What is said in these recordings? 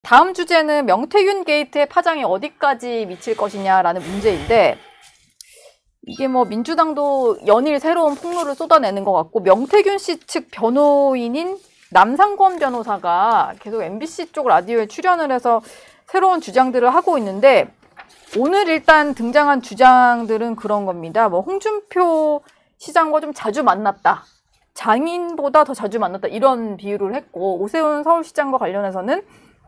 다음 주제는 명태균 게이트의 파장이 어디까지 미칠 것이냐라는 문제인데 이게 뭐 민주당도 연일 새로운 폭로를 쏟아내는 것 같고 명태균 씨 측 변호인인 남상권 변호사가 계속 MBC 쪽 라디오에 출연을 해서 새로운 주장들을 하고 있는데 오늘 일단 등장한 주장들은 그런 겁니다. 뭐 홍준표 시장과 좀 자주 만났다. 장인보다 더 자주 만났다. 이런 비유를 했고 오세훈 서울시장과 관련해서는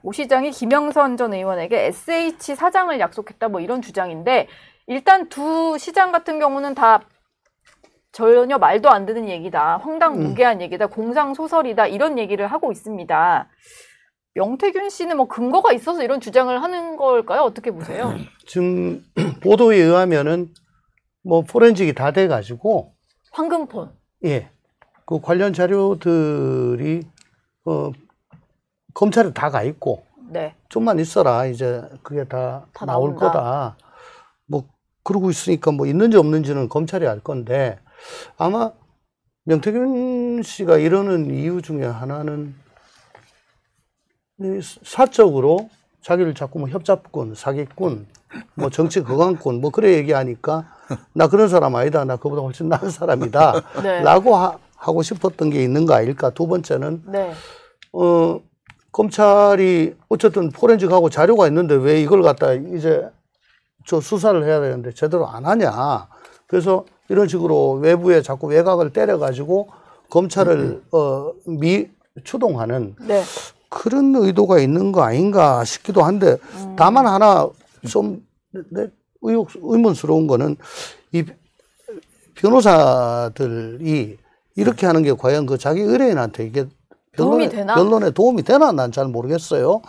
오 시장이 김영선 전 의원에게 SH 사장을 약속했다. 뭐 이런 주장인데 일단 두 시장 같은 경우는 다 전혀 말도 안 되는 얘기다. 황당무계한 얘기다. 공상소설이다. 이런 얘기를 하고 있습니다. 명태균 씨는 뭐 근거가 있어서 이런 주장을 하는 걸까요? 어떻게 보세요? 지금 보도에 의하면은 뭐 포렌식이 다 돼가지고 황금폰. 예, 그 관련 자료들이 검찰에 다 가 있고 네. 좀만 있어라 이제 그게 다 나올 거다. 뭐 그러고 있으니까 뭐 있는지 없는지는 검찰이 알 건데 아마 명태균 씨가 이러는 이유 중에 하나는 사적으로 자기를 자꾸 뭐 협잡꾼, 사기꾼, 뭐 정치 거강꾼 뭐 그래 얘기하니까 나 그런 사람 아니다. 나 그보다 훨씬 나은 사람이다. 네. 라고 하고 싶었던 게 있는 거 아닐까. 두 번째는 네. 검찰이 어쨌든 포렌식하고 자료가 있는데 왜 이걸 갖다 이제 저 수사를 해야 되는데 제대로 안 하냐. 그래서 이런 식으로 외부에 자꾸 외곽을 때려가지고 검찰을 추동하는 네. 그런 의도가 있는 거 아닌가 싶기도 한데 다만 하나 좀 의문스러운 거는 이 변호사들이 이렇게 하는 게 과연 그 자기 의뢰인한테 이게 변론에 도움이 되나 난 잘 모르겠어요.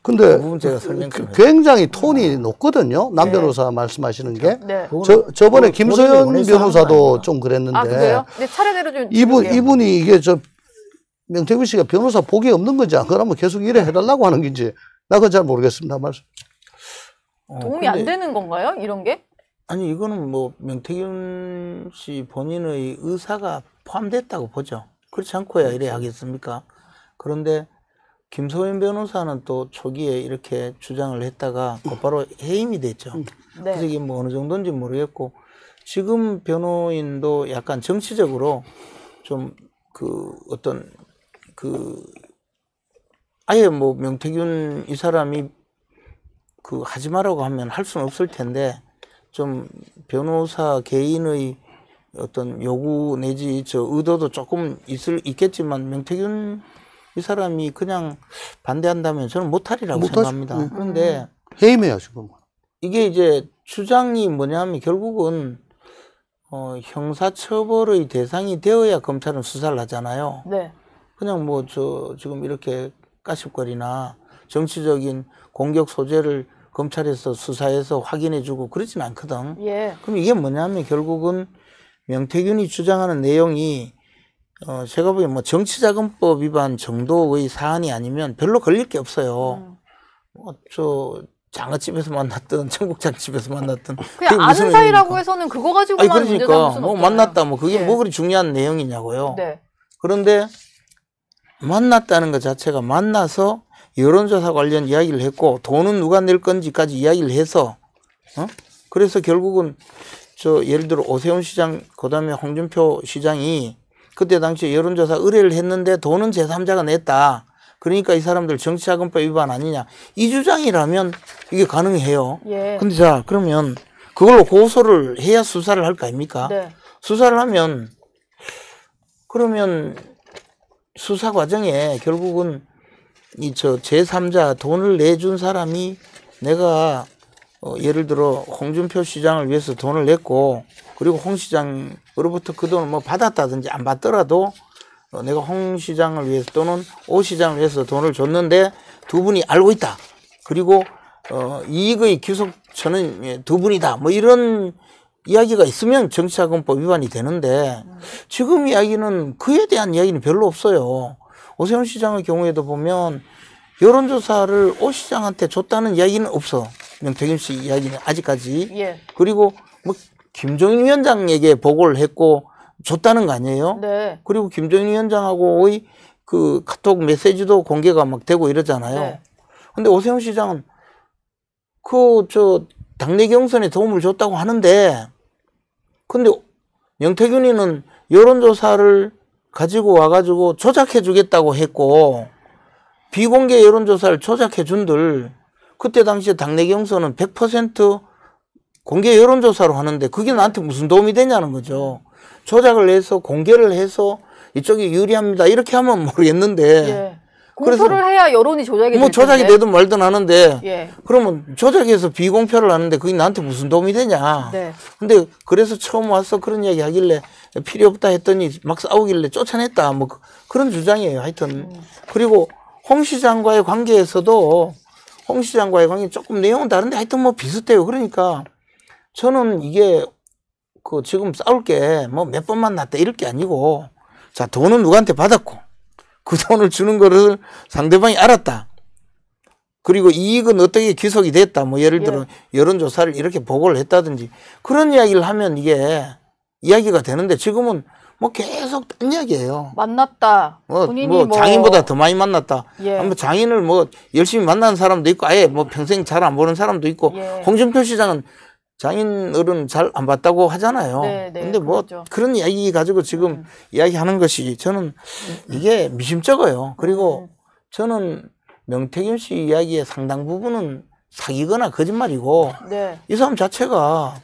근데 그 제가 설명 굉장히 톤이 높거든요. 남 변호사 말씀하시는 게. 네. 저번에 김소연 변호사도 좀 그랬는데. 아, 그래요? 근데 차례대로 좀 이분이 이게 명태균 씨가 변호사 복이 없는 건지 그러면 계속 일해 해달라고 하는 건지 나 그건 잘 모르겠습니다. 말씀. 도움이 안 되는 건가요? 이런 게? 아니 이거는 뭐 명태균 씨 본인의 의사가 포함됐다고 보죠. 그렇지 않고야 이래 하겠습니까? 그런데 김소연 변호사는 또 초기에 이렇게 주장을 했다가 곧바로 해임이 됐죠. 네. 그래서 이게 뭐 어느 정도인지 모르겠고 지금 변호인도 약간 정치적으로 좀 아예 뭐 명태균 이 사람이 하지 말라고 하면 할 수는 없을 텐데 좀 변호사 개인의 어떤 요구 내지 의도도 조금 있겠지만 명태균 이 사람이 그냥 반대한다면 저는 못하리라고 생각합니다. 그런데 해임해야죠. 그럼. 이게 이제 주장이 뭐냐면 결국은 형사처벌의 대상이 되어야 검찰은 수사를 하잖아요. 네. 그냥 뭐 지금 이렇게 까십거리나 정치적인 공격 소재를 검찰에서 수사해서 확인해주고 그러진 않거든. 예. 그럼 이게 뭐냐면 결국은 명태균이 주장하는 내용이 제가 보기엔 뭐 정치자금법 위반 정도의 사안이 아니면 별로 걸릴 게 없어요. 장어집에서 만났던 청국장집에서 만났던 그냥 아는 사이라고 해서는 그거 가지고만 문제 삼을 수는 뭐 만났다 뭐 그게 뭐 그리 중요한 내용이냐고요. 네. 그런데 만났다는 것 자체가 만나서 여론조사 관련 이야기를 했고 돈은 누가 낼 건지까지 이야기를 해서 그래서 결국은 예를 들어 오세훈 시장 그다음에 홍준표 시장이 그때 당시에 여론조사 의뢰를 했는데 돈은 제3자가 냈다. 그러니까 이 사람들 정치자금법 위반 아니냐. 이 주장이라면 이게 가능해요. 예. 근데 자 그러면 그걸로 고소를 해야 수사를 할 거 아닙니까? 네. 수사를 하면 그러면 수사 과정에 결국은 이 제3자 돈을 내준 사람이 내가 예를 들어 홍준표 시장을 위해서 돈을 냈고 그리고 홍 시장으로부터 그 돈을 뭐 받았다든지 안 받더라도 내가 홍 시장을 위해서 또는 오 시장을 위해서 돈을 줬는데 두 분이 알고 있다. 그리고 이익의 귀속처는 두 분이다. 뭐 이런 이야기가 있으면 정치자금법 위반이 되는데 지금 이야기는 그에 대한 이야기는 별로 없어요. 오세훈 시장의 경우에도 보면 여론조사를 오 시장한테 줬다는 이야기는 없어. 명태균 씨 이야기는 아직까지. 예. 그리고 뭐 김종인 위원장에게 보고를 했고 줬다는 거 아니에요? 네. 그리고 김종인 위원장하고의 그 카톡 메시지도 공개가 막 되고 이러잖아요. 네. 근데 오세훈 시장은 당내 경선에 도움을 줬다고 하는데, 근데 명태균이는 여론조사를 가지고 와가지고 조작해 주겠다고 했고, 비공개 여론조사를 조작해 준들, 그때 당시에 당내 경선은 100% 공개 여론조사로 하는데 그게 나한테 무슨 도움이 되냐는 거죠. 조작을 해서 공개를 해서 이쪽이 유리합니다 이렇게 하면 모르겠는데, 예. 공표를 해야 여론이 조작이 뭐 될 조작이 텐데. 되든 말든 하는데, 예. 그러면 조작해서 비공표를 하는데 그게 나한테 무슨 도움이 되냐. 네. 근데 그래서 처음 와서 그런 이야기 하길래 필요 없다 했더니 막 싸우길래 쫓아냈다. 뭐 그런 주장이에요. 하여튼. 그리고 홍 시장과의 관계에서도 홍 시장과의 관계 조금 내용은 다른데 하여튼 뭐 비슷해요. 그러니까 저는 이게 지금 싸울 게 뭐 몇 번 만났다 이럴 게 아니고, 자, 돈은 누구한테 받았고 그 돈을 주는 거를 상대방이 알았다. 그리고 이익은 어떻게 귀속이 됐다. 뭐 예를 들어 여론조사를 이렇게 보고를 했다든지 그런 이야기를 하면 이게 이야기가 되는데, 지금은 뭐 계속 딴 이야기예요. 만났다. 본인이 장인보다 더 많이 만났다. 예. 뭐 장인을 뭐 열심히 만나는 사람도 있고 아예 뭐 평생 잘 안 보는 사람도 있고, 예. 홍준표 시장은 장인어른 잘 안 봤다고 하잖아요. 네, 네, 근데 뭐 그렇죠. 그런 이야기 가지고 지금 이야기하는 것이 저는 이게 미심쩍어요. 그리고 저는 명태균 씨 이야기의 상당 부분은 사기거나 거짓말이고, 네. 이 사람 자체가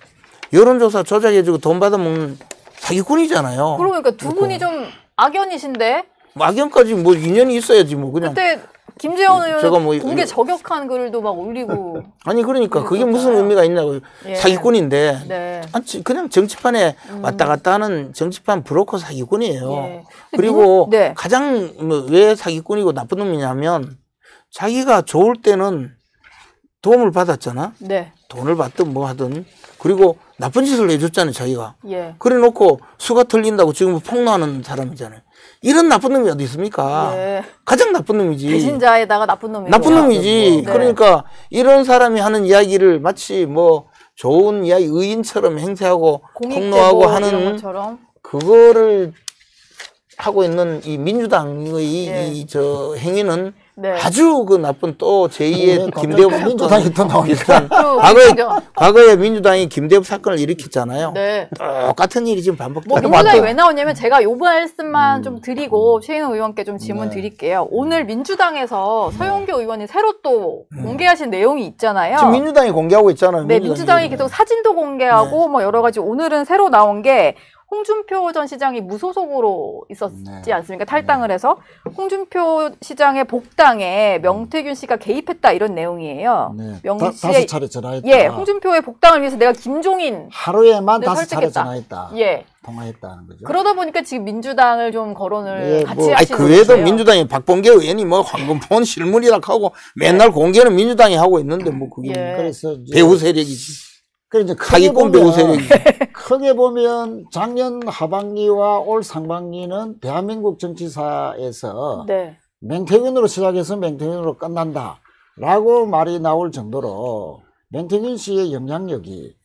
여론조사 조작해주고 돈 받아먹는 사기꾼이잖아요. 그러니까 두 분이 좀 악연이신데, 뭐 악연까지 뭐 인연이 있어야지 뭐 그냥. 그때 김재원 제가 의원은 뭐 공개 저격한 글도 막 올리고. 아니 그러니까 그게 무슨 그랬었잖아요. 의미가 있냐고. 예. 사기꾼인데. 네. 아니, 그냥 정치판에 왔다 갔다 하는 정치판 브로커 사기꾼이에요. 예. 그리고 네. 가장 왜 사기꾼이고 나쁜 놈이냐면, 자기가 좋을 때는 도움을 받았잖아. 네. 돈을 받든 뭐 하든. 그리고 나쁜 짓을 해줬잖아요, 자기가. 예. 그래 놓고 수가 털린다고 지금 폭로하는 사람이잖아요. 이런 나쁜 놈이 어디 있습니까? 예. 가장 나쁜 놈이지. 배신자에다가 나쁜 놈이고. 나쁜 놈이지. 네. 그러니까 이런 사람이 하는 이야기를 마치 뭐 좋은 이야기, 의인처럼 행세하고 폭로하고 이런 하는 것처럼. 그거를 하고 있는 이 민주당의 예. 이 행위는 네. 아주 그 나쁜 또 제2의 김대엽 민주당이 또 나오니까. 비슷한 민주당. 과거에 민주당이 김대엽 사건을 일으켰잖아요. 네. 똑같은 일이 지금 반복되고 뭐 민주당이 왜 나오냐면, 제가 요 말씀만 좀 드리고 최인호 의원께 좀 질문 드릴게요. 오늘 민주당에서 서영교 의원이 새로 또 공개하신 내용이 있잖아요. 지금 민주당이 공개하고 있잖아요. 네, 민주당이 계속 사진도 공개하고 뭐 여러 가지, 오늘은 새로 나온 게 홍준표 전 시장이 무소속으로 있었지 않습니까? 탈당을 해서 홍준표 시장의 복당에 명태균 씨가 개입했다, 이런 내용이에요. 네. 명 다섯 씨의 차례 전화했다. 예, 홍준표의 복당을 위해서 내가 김종인 하루에만 네, 5차례 설득했다. 전화했다. 예. 통화했다는 거죠. 그러다 보니까 지금 민주당을 좀 거론을 예, 같이 뭐, 아니, 하시는 그 외에도 거예요. 민주당이 박범계 의원이 뭐 황금폰 실물이라 하고 맨날 공개는 민주당이 하고 있는데 뭐 그게 예. 그래서 이제 배후 세력이지. 그래 이제 크게 사기꾼 배후 보면 세력이지. 크게 보면 작년 하반기와 올 상반기는 대한민국 정치사에서 네. 맹태균으로 시작해서 맹태균으로 끝난다라고 말이 나올 정도로 맹태균 씨의 영향력이,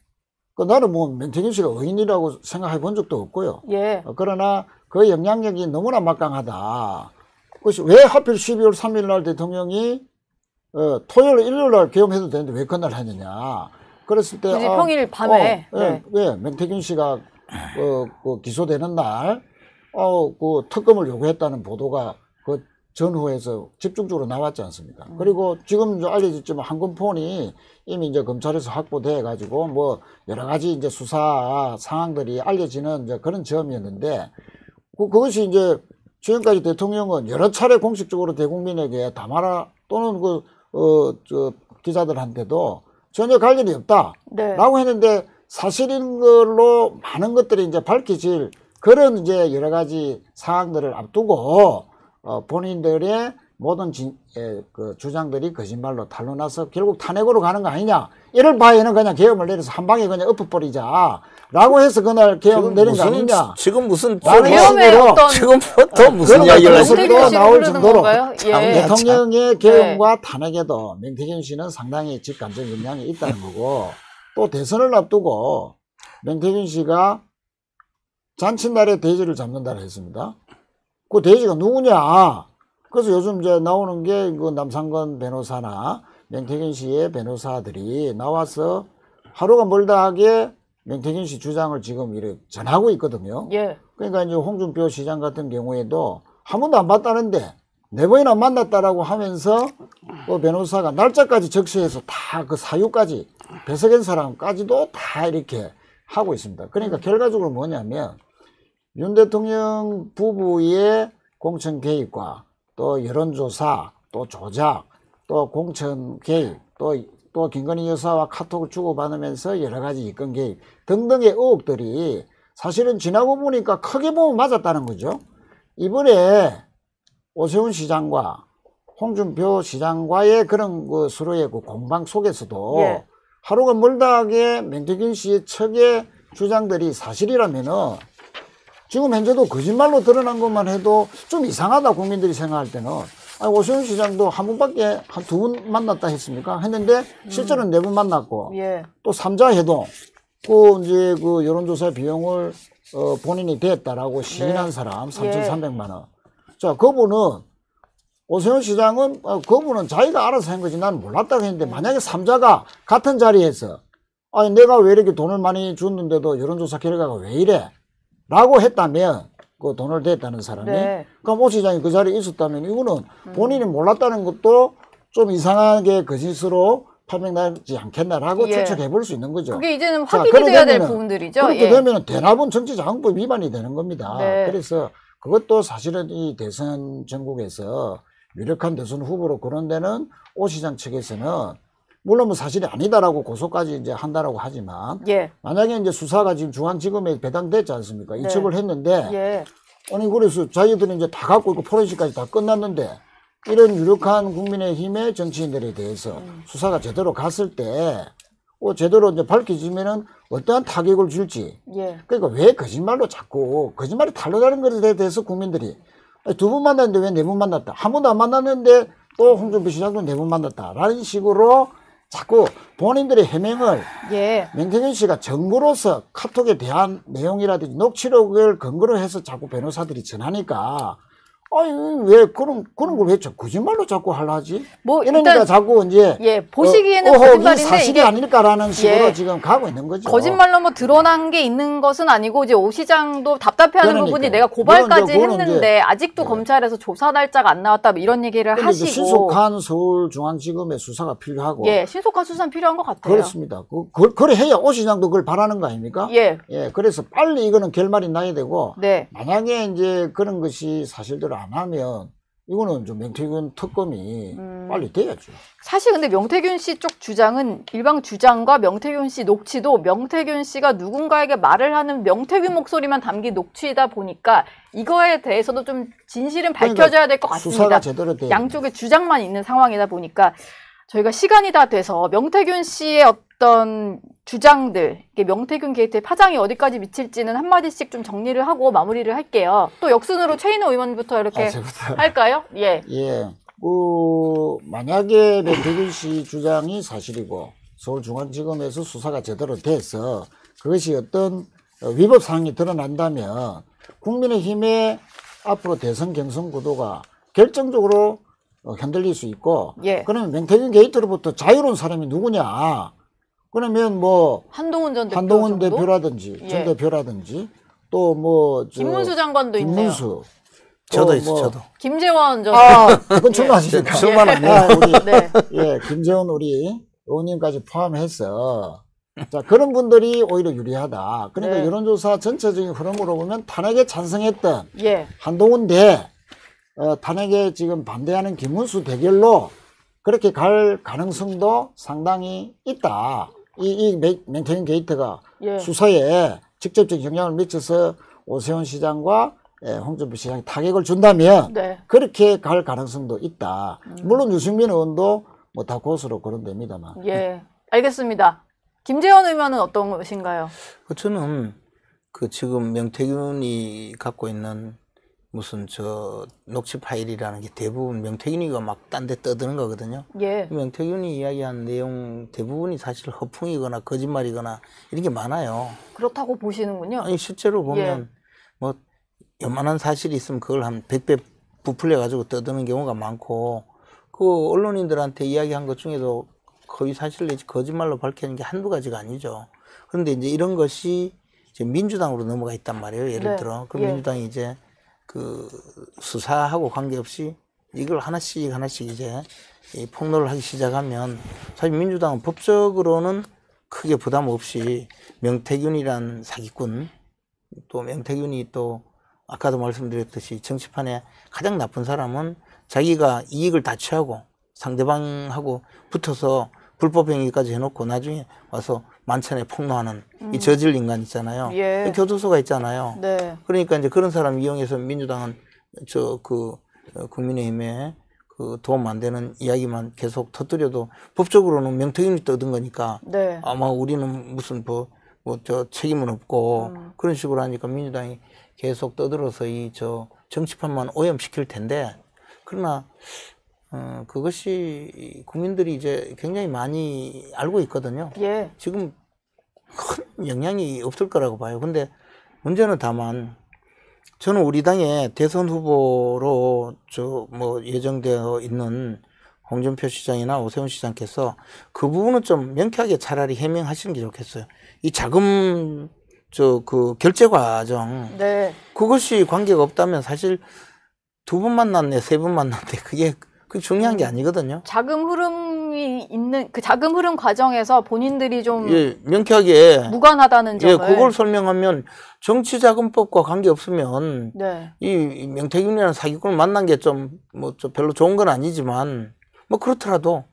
나는 뭐 맹태균 씨가 의인이라고 생각해 본 적도 없고요. 예. 그러나 그 영향력이 너무나 막강하다. 그것이 왜 하필 12월 3일 날 대통령이 토요일 일요일 날 계엄해도 되는데 왜 그날 했느냐. 그랬을 때 굳이 평일 밤에. 네. 왜 맹태균 씨가 그 기소되는 날 그 특검을 요구했다는 보도가 그 전후에서 집중적으로 나왔지 않습니까? 그리고 지금 이제 알려졌지만 한금폰이 이미 이제 검찰에서 확보돼 가지고 뭐 여러 가지 이제 수사 상황들이 알려지는 이제 그런 점이었는데, 그것이 이제 지금까지 대통령은 여러 차례 공식적으로 대국민에게 담아라, 또는 기자들한테도 전혀 관련이 없다. 네. 라고 했는데, 사실인 걸로 많은 것들이 이제 밝혀질 그런 이제 여러 가지 상황들을 앞두고, 본인들의 모든 그 주장들이 거짓말로 탄로나서 결국 탄핵으로 가는 거 아니냐. 이럴 바에는 그냥 계엄을 내려서 한 방에 그냥 엎어버리자. 라고 해서 그날 계엄 내린 거 아니냐. 지금 무슨 계엄의 어떤 지금부터 무슨 이야기를 그래서 하시는 또 나올 흐르는 정도로 건가요? 예. 대통령의 계엄과 탄핵에도 맹태균 씨는 상당히 직간접 영향이 있다는 거고, 또 대선을 앞두고 맹태균 씨가 잔칫날에 대지를 잡는다고 했습니다. 그 대지가 누구냐? 그래서 요즘 이제 나오는 게 그 남상건 변호사나 명태균 씨의 변호사들이 나와서 하루가 멀다 하게 명태균 씨 주장을 지금 이렇게 전하고 있거든요. 예. 그러니까 이제 홍준표 시장 같은 경우에도 한 번도 안 봤다는데 4번이나 만났다라고 하면서 그 변호사가 날짜까지 적시해서 다 그 사유까지 배석한 사람까지도 다 이렇게 하고 있습니다. 그러니까 결과적으로 뭐냐면 윤 대통령 부부의 공천 개입과 또 여론조사, 또 조작, 또 공천 개입, 또 김건희 여사와 카톡을 주고받으면서 여러 가지 이권 개입 등등의 의혹들이 사실은 지나고 보니까 크게 보면 맞았다는 거죠. 이번에 오세훈 시장과 홍준표 시장과의 그런 그 서로의 그 공방 속에서도 예. 하루가 멀다하게 명태균 씨의 척의 주장들이 사실이라면은 지금 현재도 거짓말로 드러난 것만 해도 좀 이상하다 국민들이 생각할 때는 아니, 오세훈 시장도 한 번밖에 한 2번 만났다 했습니까? 했는데 실제로는 4번 만났고 예. 또 3자 회동 그 이제 그 여론조사 비용을 본인이 됐다라고 시인한 사람 3,300만 원. 자, 그분은 오세훈 시장은 그분은 자기가 알아서 한 거지 나는 몰랐다고 했는데 만약에 3자가 같은 자리에서 아니 내가 왜 이렇게 돈을 많이 줬는데도 여론조사 결과가 왜 이래? 라고 했다면 그 돈을 댔다는 사람이 네. 그럼 오 시장이 그 자리에 있었다면 이거는 본인이 몰랐다는 것도 좀 이상하게 거짓으로 판명나지 않겠나라고 예. 추측해 볼 수 있는 거죠. 그게 이제는 자, 확인이 그렇게 돼야 될 되면은- 부분들이죠. 그렇게 예. 되면 대납은 정치자금법 위반이 되는 겁니다. 네. 그래서 그것도 사실은 이 대선 전국에서 유력한 대선 후보로 거론 데는 오 시장 측에서는 물론 뭐 사실이 아니다라고 고소까지 이제 한다라고 하지만 예. 만약에 이제 수사가 지금 중앙지검에 배당됐지 않습니까? 네. 이첩을 했는데 예. 아니 그래서 자기들이 이제 다 갖고 있고 포렌식까지 다 끝났는데 이런 유력한 국민의힘의 정치인들에 대해서 수사가 제대로 갔을 때 제대로 이제 밝혀지면은 어떠한 타격을 줄지. 예. 그러니까 왜 거짓말로 자꾸 거짓말이 탄로다는 것에 대해서 국민들이 2번 만났는데 왜 4번 만났다. 한 번도 안 만났는데 또 홍준표 시장도 4번 만났다라는 식으로 자꾸 본인들의 해명을 예. 명태균 씨가 정보로서 카톡에 대한 내용이라든지 녹취록을 근거로 해서 자꾸 변호사들이 전하니까 아니 왜 그런 걸 왜 거짓말로 자꾸 하려지? 뭐 이러니까 일단 자꾸 이제 예, 보시기에는 이 거짓말인데 사실이 이게 아닐까라는 식으로 예. 지금 가고 있는 거죠. 거짓말로 뭐 드러난 게 있는 것은 아니고 이제 오 시장도 답답해하는 그러니까요. 부분이 내가 고발까지 그거는 이제 했는데 아직도 예. 검찰에서 조사 날짜가 안 나왔다 뭐 이런 얘기를 근데 이제 하시고 신속한 서울중앙지검의 수사가 필요하고 예, 신속한 수사는 필요한 것 같아요. 그렇습니다. 그래 해야 오 시장도 그걸 바라는 거 아닙니까? 예. 예, 그래서 빨리 이거는 결말이 나야 되고 네. 만약에 이제 그런 것이 사실대로 안 하면 이거는 좀 명태균 특검이 빨리 돼야죠. 사실 근데 명태균 씨 쪽 주장은 일방 주장과 명태균 씨 녹취도 명태균 씨가 누군가에게 말을 하는 명태균 목소리만 담긴 녹취이다 보니까 이거에 대해서도 좀 진실은 밝혀져야 될 것 같습니다. 수사가 제대로 돼야 양쪽의 주장만 있는 상황이다 보니까 저희가 시간이 다 돼서 명태균 씨의 어떤 주장들, 명태균 게이트의 파장이 어디까지 미칠지는 한마디씩 좀 정리를 하고 마무리를 할게요. 또 역순으로 최인호 의원부터 이렇게 저부터. 할까요? 예. 예. 만약에 명태균 씨 주장이 사실이고 서울중앙지검에서 수사가 제대로 돼서 그것이 어떤 위법 사항이 드러난다면 국민의힘의 앞으로 대선 경선 구도가 결정적으로 흔들릴 수 있고 예. 그러면 명태균 게이트로부터 자유로운 사람이 누구냐? 그러면 뭐 한동훈 전 대표 한동훈 정도? 대표라든지 예. 전 대표라든지 또 뭐 김문수 장관도 있네요. 김문수 저도 또 있어, 저도. 김재원 전 그건 출마하시니까. 출마는 안 해요. 아, 우리 네. 예, 김재원 우리 의원님까지 포함해서 자 그런 분들이 오히려 유리하다. 그러니까 네. 여론조사 전체적인 흐름으로 보면 탄핵에 찬성했던 예. 한동훈 대 탄핵에 지금 반대하는 김문수 대결로 그렇게 갈 가능성도 상당히 있다. 이 명태균 게이트가 예. 수사에 직접적인 영향을 미쳐서 오세훈 시장과 홍준표 시장이 타격을 준다면 네. 그렇게 갈 가능성도 있다. 물론 유승민 의원도 뭐 다 고수로 거론됩니다만. 예. 알겠습니다. 김재원 의원은 어떤 것인가요? 저는 그 지금 명태균이 갖고 있는 무슨 녹취 파일이라는 게 대부분 명태균이가 막 딴 데 떠드는 거거든요. 예. 명태균이 이야기한 내용 대부분이 사실 허풍이거나 거짓말이거나 이런 게 많아요. 그렇다고 보시는군요. 아니 실제로 보면 뭐 요만한 사실이 있으면 그걸 한 100배 부풀려 가지고 떠드는 경우가 많고 그 언론인들한테 이야기한 것 중에도 거의 사실 내지 거짓말로 밝혀진 게 한두 가지가 아니죠. 그런데 이제 이런 것이 이제 민주당으로 넘어가 있단 말이에요. 예를 네. 들어 그럼 민주당이 이제 그 수사하고 관계없이 이걸 하나씩 이제 이 폭로를 하기 시작하면 사실 민주당은 법적으로는 크게 부담 없이 명태균이란 사기꾼 또 명태균이 또 아까도 말씀드렸듯이 정치판에 가장 나쁜 사람은 자기가 이익을 다 취하고 상대방하고 붙어서 불법 행위까지 해놓고 나중에 와서 만천에 폭로하는 이 저질 인간 있잖아요. 예. 교도소가 있잖아요. 네. 그러니까 이제 그런 사람 이용해서 민주당은 국민의힘에 그 도움 안 되는 이야기만 계속 터뜨려도 법적으로는 명태균이 떠든 거니까 네. 아마 우리는 무슨 책임은 없고 그런 식으로 하니까 민주당이 계속 떠들어서 정치판만 오염시킬 텐데 그러나 그것이 국민들이 이제 굉장히 많이 알고 있거든요. 예. 지금 큰 영향이 없을 거라고 봐요. 근데 문제는 다만 저는 우리 당의 대선 후보로 예정되어 있는 홍준표 시장이나 오세훈 시장께서 그 부분은 좀 명쾌하게 차라리 해명하시는 게 좋겠어요. 이 자금 결제 과정 네. 그것이 관계가 없다면 사실 2번 만났네, 3번 만났네 그게 중요한 게 아니거든요. 자금 흐름이 있는 그 자금 흐름 과정에서 본인들이 좀 명쾌하게 무관하다는 점을 그걸 설명하면 정치자금법과 관계 없으면 네. 이 명태균이라는 사기꾼을 만난 게 좀 별로 좋은 건 아니지만 그렇더라도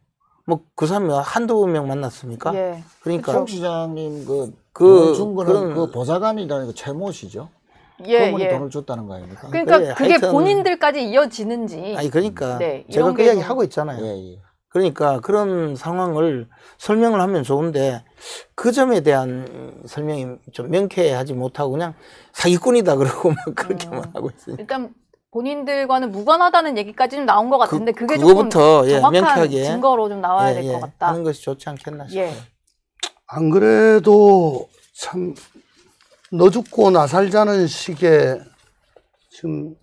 그 사람이 한두 명 만났습니까? 예. 그러니까 정 시장님 준 거는 그런 그 보좌관이라는 거 채모시죠. 예, 그분이 예. 돈을 줬다는 거 아닙니까? 그러니까 그래, 그게 하여튼 본인들까지 이어지는지. 그러니까 네, 제가 이런 그 게 이야기 좀- 하고 있잖아요. 예. 그러니까 그런 상황을 설명을 하면 좋은데 그 점에 대한 설명이 좀 명쾌하지 못하고 그냥 사기꾼이다 그러고 그렇게만 하고 있어요. 일단 본인들과는 무관하다는 얘기까지는 나온 것 같은데 그게 그거부터, 조금 예, 정확한 명쾌하게 증거로 좀 나와야 될 것 같다. 하는 것이 좋지 않겠나 싶어요. 예. 안 그래도 참 너 죽고 나 살자는 식의 지금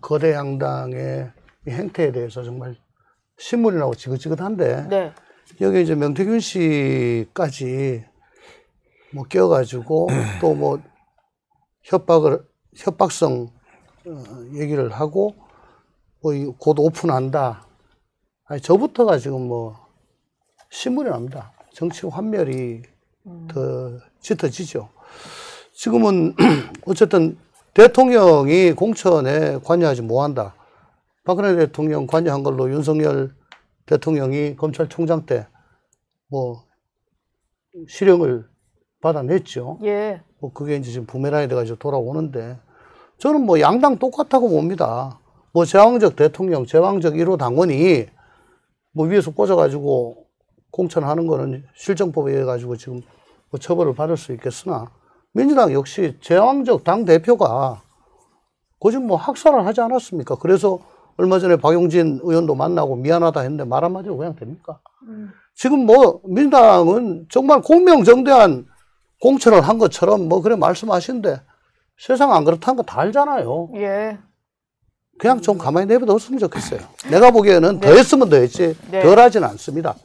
거대 양당의 이 행태에 대해서 정말 신물이 나고 지긋지긋한데 네. 여기 이제 명태균 씨까지 껴가지고 또 협박성 얘기를 하고 곧 오픈한다. 아니 저부터가 지금 신물이 납니다. 정치 환멸이 더 짙어지죠. 지금은 어쨌든 대통령이 공천에 관여하지 못한다. 박근혜 대통령 관여한 걸로 윤석열 대통령이 검찰총장 때 실형을 받아냈죠. 예. 그게 이제 지금 부메랑이 돼가지고 돌아오는데 저는 양당 똑같다고 봅니다. 제왕적 대통령, 제왕적 1호 당원이 위에서 꽂아가지고 공천하는 거는 실정법에 의해 가지고 지금 처벌을 받을 수 있겠으나 민주당 역시 제왕적 당 대표가 거짓 학살을 하지 않았습니까? 그래서 얼마 전에 박용진 의원도 만나고 미안하다 했는데 말 한마디로 그냥 됩니까? 지금 민주당은 정말 공명정대한 공천을 한 것처럼 그래 말씀하시는데 세상 안 그렇다는 거 다 알잖아요. 예. 그냥 좀 가만히 내버려뒀으면 좋겠어요. 내가 보기에는 네. 더 했으면 더 했지 네. 덜 하진 않습니다.